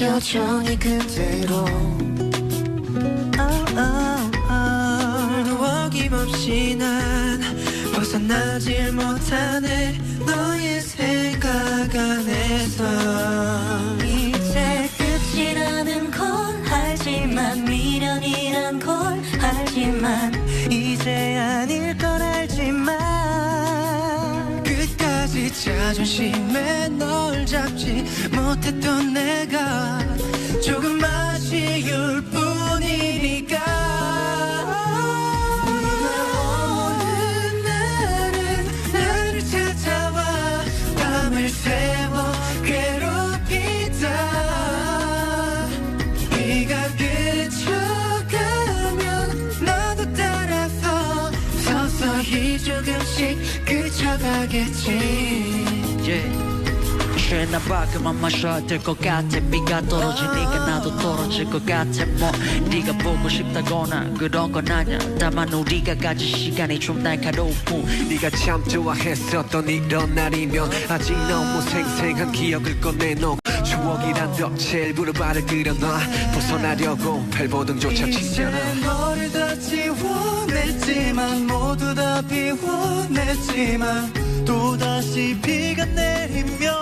여전히 그대로 오늘도 어김없이 난 벗어나질 못하네 너의 생각 안에서 이제 끝이라는 걸 알지만 미련이란 걸 알지만 이제 아닐 걸 알지만 끝까지 자존심에 널 잡지 못했던 내가 조금 아쉬울 뿐이니까 세워 괴롭히다 비가 그쳐가면 나도 따라서 서서히 조금씩 그쳐가겠지 쉬나봐 그만 마셔야 될 것 같아 비가 떨어지니까 나도 떨어질 것 같아 뭐 네가 보고 싶다거나 그런 건 아냐 다만 우리가 가진 시간이 좀 날카로운 뿐 네가 참 좋아했었던 이런 날이면 아직 너무 생생한 기억을 꺼내놓고 추억이란 덫에 일부러 발을 들여놔 벗어나려고 발버둥조차 치잖아 이제 너를 다 지워냈지만 모두 다 비워냈지만 또다시 비가 내리면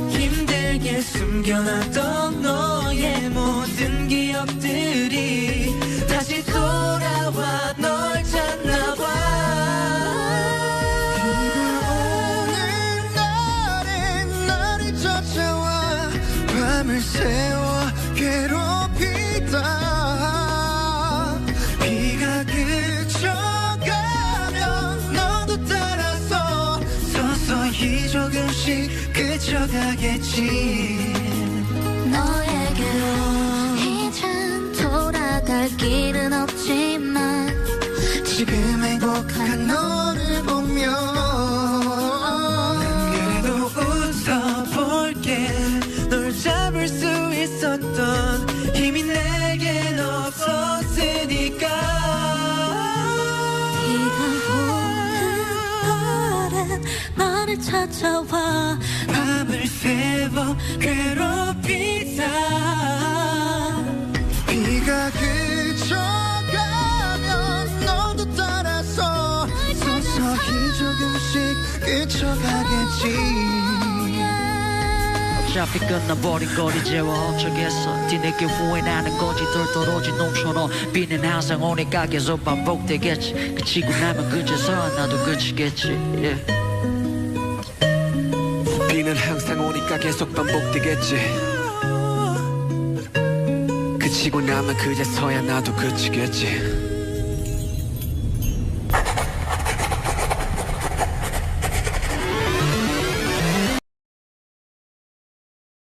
힘들게 숨겨놨던 너의 모든 기억들이 다시 돌아와 널 찾나봐 오늘 나를 쫓아와 밤을 새워 괴롭히다 비가 그쳐가면 너도 따라서 서서히 조금씩 그쳐가겠지 너에게로 이젠 돌아갈 길은 없지만 지금 행복한 너를 보면 난 그래도 웃어볼게 널 잡을 수 있었던 힘이 내겐 없었으니까 비가 오는 날엔 나를 찾아와 밤을 새워 괴롭히다 비가 그쳐가면 너도 따라서 서서히 조금씩 그쳐가겠지 어차피 끝나버린 걸 이제 어쩌겠어 뒤늦게 후회나는 거지 덜떨어진 놈처럼 비는 항상 오니까 계속 반복되겠지 그치고 나면 그제서야 나도 그치겠지 yeah. 비는 항상 오니까 계속 반복되겠지 그치고 나면 그제서야 나도 그치겠지